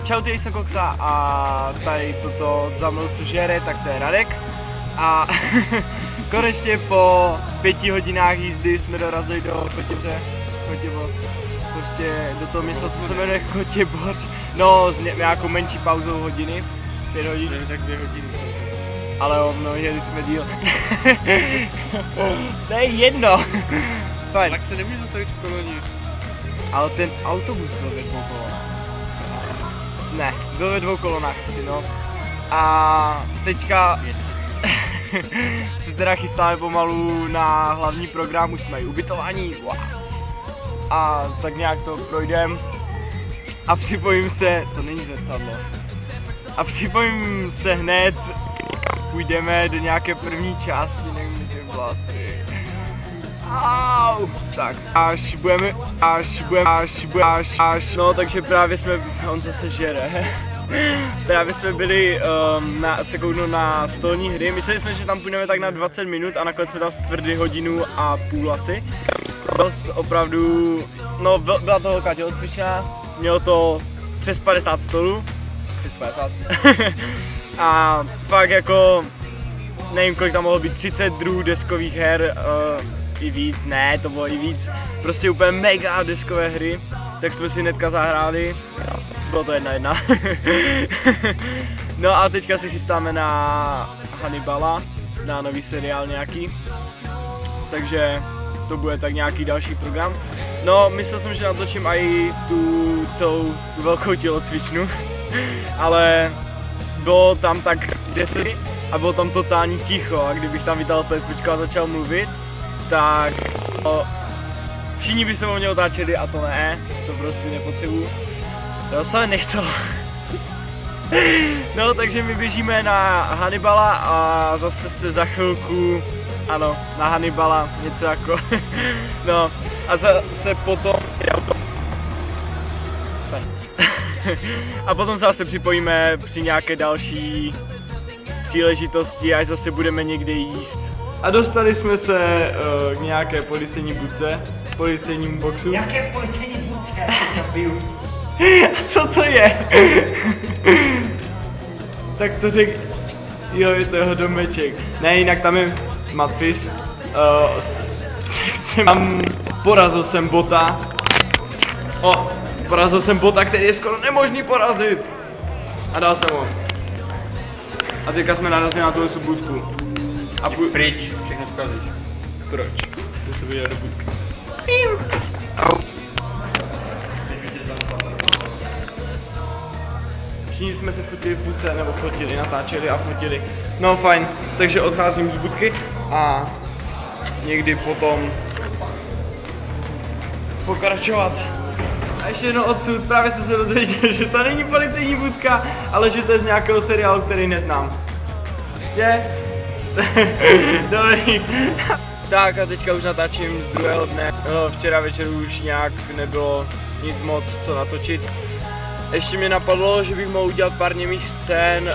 čau, ty jsem Koksa a tady toto za mnou co žere, tak to je Radek. A konečně po 5 hodinách jízdy jsme dorazili do Chotěbo, prostě do toho města, co se jmenuje Chotěboř. No, s nějakou menší pauzou hodiny, 5 hodin. Tak 2 hodiny. Ale no, jeli jsme díl. To je jedno. Fajn. Tak se nemůže zastavit v koloně. Ale ten autobus byl ve 2 kolonách. Ne, byl ve 2 kolonách asi, no. A teďka se teda chystáme pomalu na hlavní program, už jsme i ubytování. Wow. A tak nějak to projdem. A připojím se, to není zrcadlo. A připojím se hned, půjdeme do nějaké první části, nevím, kde bylo asi. Au! Tak, no, takže právě jsme, on zase žere. Právě jsme byli se kouknout na stolní hry, mysleli jsme, že tam půjdeme tak na 20 minut a nakonec jsme tam stvrdli 1,5 hodiny asi. Opravdu, no byla to velká tělocvičná, mělo to přes 50 stolů, přes 50. A fakt jako, nevím kolik tam mohlo být, 30 druhů deskových her, i víc, ne, to bylo i víc, prostě úplně mega deskové hry, tak jsme si hnedka zahráli, bylo to 1-1. No a teďka se chystáme na Hannibala, na nový seriál nějaký, takže to bude tak nějaký další program. No, myslel jsem, že natočím i tu celou tu velkou tělocvičnu, ale bylo tam tak 10 a bylo tam totální ticho a kdybych tam vytáhl PSPčko a začal mluvit, tak všichni by se o mě otáčeli a to ne, to prostě nepotřebuju. To se nechtělo. No, takže my běžíme na Hannibala a zase se za chvilku, ano, na Hannibala, něco jako, no, a zase potom, a potom se zase připojíme při nějaké další příležitosti, až zase budeme někde jíst. A dostali jsme se k nějaké policejní budce, policejnímu boxu. Jaké policejní budce? A co to je? Tak to řek... Jo, je to jeho domeček. Ne, jinak tam je Matfish. Porazil jsem bota. Porazil jsem bota, který je skoro nemožný porazit. A dal jsem ho. A teďka jsme narazili na tuhle budku. A pryč, všechno zkazíš. Proč? Jdu se vidět do budky. Všichni jsme se fotili v budce, nebo fotili, natáčeli a fotili. No fajn, takže odcházím z budky a někdy potom pokračovat. A ještě jedno odsud, právě jsem se dozvěděl, že to není policejní budka, ale že to je z nějakého seriálu, který neznám. Je? Dobrý. Tak a teďka už natáčím z druhého dne. Včera večer už nějak nebylo nic moc co natočit. Ještě mě napadlo, že bych mohl udělat pár němých scén.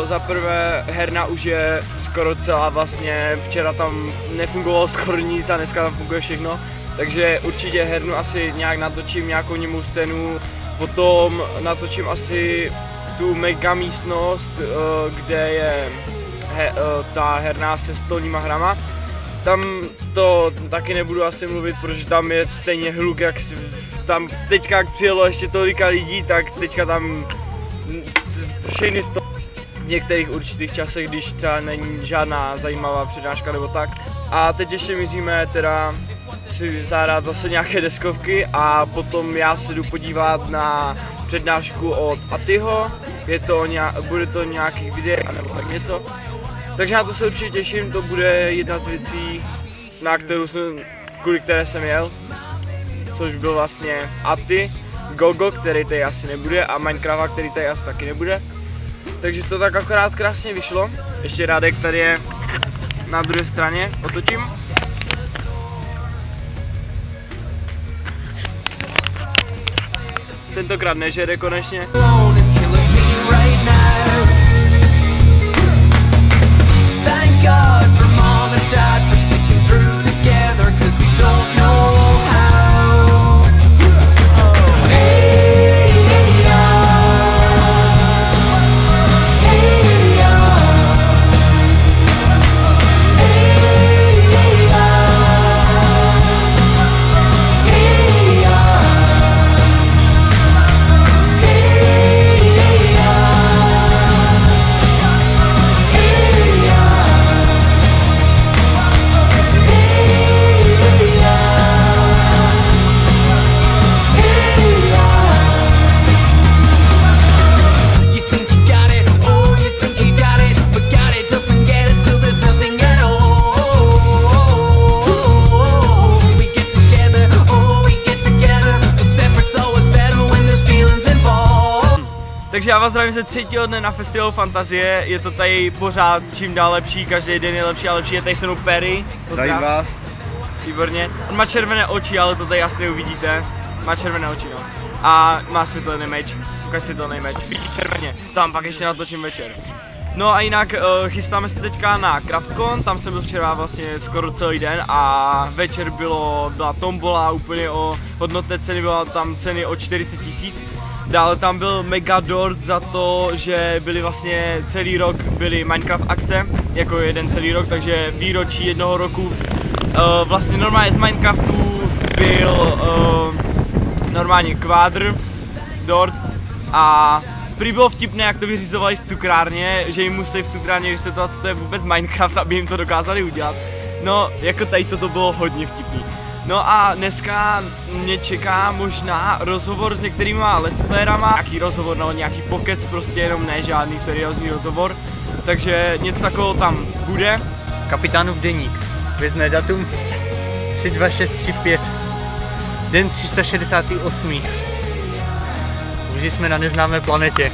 Za prvé, herna už je skoro celá vlastně, včera tam nefungovalo skoro nic a dneska tam funguje všechno. Takže určitě hernu asi nějak natočím, nějakou němou scénu. Potom natočím asi tu mega místnost, kde je ta herna se stolníma hrama. Tam to taky nebudu asi mluvit, protože tam je stejně hluk, jak tam teďka jak přijelo ještě tolika lidí, tak teďka tam všechny v některých určitých časech, když třeba není žádná zajímavá přednáška nebo tak. A teď ještě míříme teda si zahrát zase nějaké deskovky a potom já se jdu podívat na přednášku od Atyho, bude to nějakých videí nebo tak něco. Takže na to se určitě těším, to bude jedna z věcí, kvůli které jsem jel, což byl vlastně Aty, Gogo, který tady asi nebude a Minecraft, který tady asi taky nebude. Takže to tak akorát krásně vyšlo. Ještě Radek tady je na druhé straně, otočím. Tentokrát nežere konečně. Takže já vás zdravím ze 3. dne na Festivalu Fantazie, je to tady pořád čím dál lepší, každý den je lepší a lepší, je tady se mnou Perry. Zdravím vás. Výborně. On má červené oči, ale to tady asi uvidíte. Má červené oči, no. A má světelný meč. Ukaž světelný meč. Vidí červeně. Tam pak ještě natočím večer. No a jinak chystáme se teďka na CraftCon, tam jsem byl včera vlastně skoro celý den a večer byla tombola úplně o hodnotné ceny, byla tam ceny o 40 000. Dále tam byl mega dort za to, že byly vlastně celý rok byly Minecraft akce, jako jeden celý rok, takže výročí jednoho roku. Vlastně normálně z Minecraftu byl normálně kvádr, dort a prý bylo vtipné, jak to vyřizovali v cukrárně, že jim musí v cukrárně vysvětlovat, co to je vůbec Minecraft, aby jim to dokázali udělat. No, jako tady to bylo hodně vtipný. No a dneska mě čeká možná rozhovor s některýma let's playerama, nějaký rozhovor, no nějaký pokec, prostě jenom ne žádný seriózní rozhovor. Takže něco takového tam bude. Kapitánův deník, hvězdné datum 32635, den 368. Už jsme na neznámé planetě.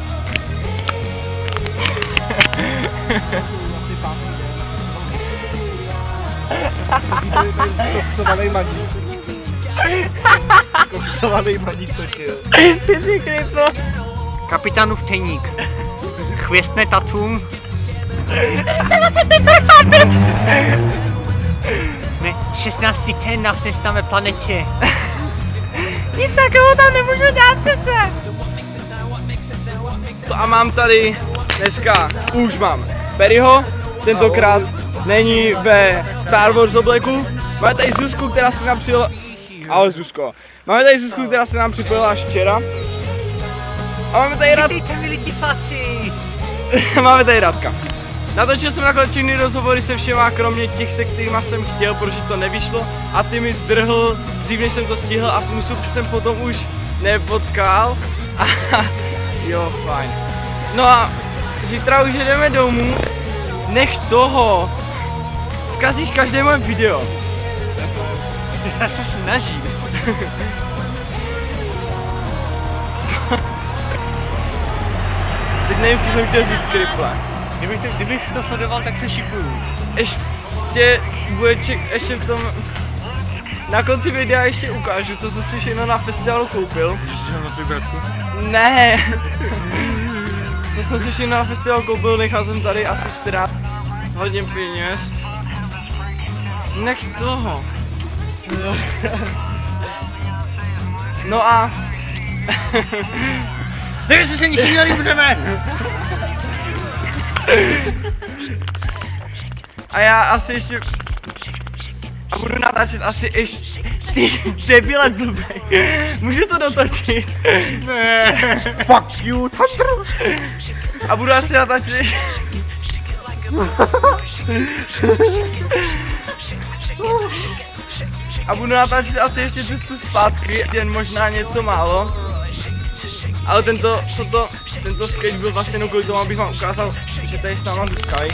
Koksovaný maník. Koksovaný maník točil. Kapitánův deník, hvězdné datum 16. den na neznámé planetě. Nic takového tam nemůžu dát přece. A mám tady dneska, už mám Perryho, tentokrát není ve Star Wars obleku. Máme tady Zuzku, která se nám připojila. Ahoj Zuzko. Máme tady Zuzku, která se nám připojila až včera. A máme tady Radka. Máme tady Radka. Natočil jsem takhle všechny rozhovory se všema, kromě těch, se kterýma jsem chtěl, protože to nevyšlo. A ty mi zdrhl dřív, než jsem to stihl a Smusu jsem potom už nepotkal. Jo, fajn. No a zítra už jdeme domů. Nech toho. Zkazíš každé moje video. Já se snažím. Teď nevím, co jsem chtěl říct kriple. Kdybych to sledoval, tak se šipuju. Ještě bude ještě v tom... Na konci videa ještě ukážu, co jsem si všechno na festivalu koupil. Můžeš si na tvůj bratku? Ne. Co jsem si všechno na festivalu koupil, nechal jsem tady asi 14 hodin peněz. Nech toho. No a... Ty se ničím nelíbřeme! A já asi ještě... A budu natáčet asi ještě... Ty debile blbej. Můžu to dotočit? Ne. Fuck you, Thunder. A budu asi natáčet ještě... A budu natáčet asi ještě cestu zpátky, jen možná něco málo. Ale tento sketch byl vlastně jenom kvůli tomu, abych vám ukázal, že tady s náma Zuzkaj.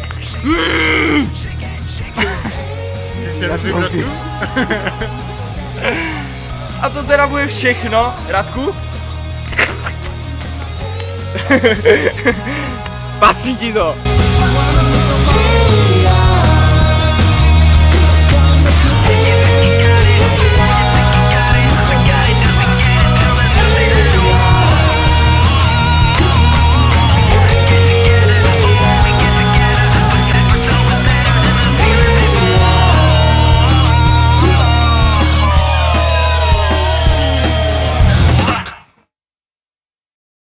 A to teda bude všechno, Radku? Patří ti to!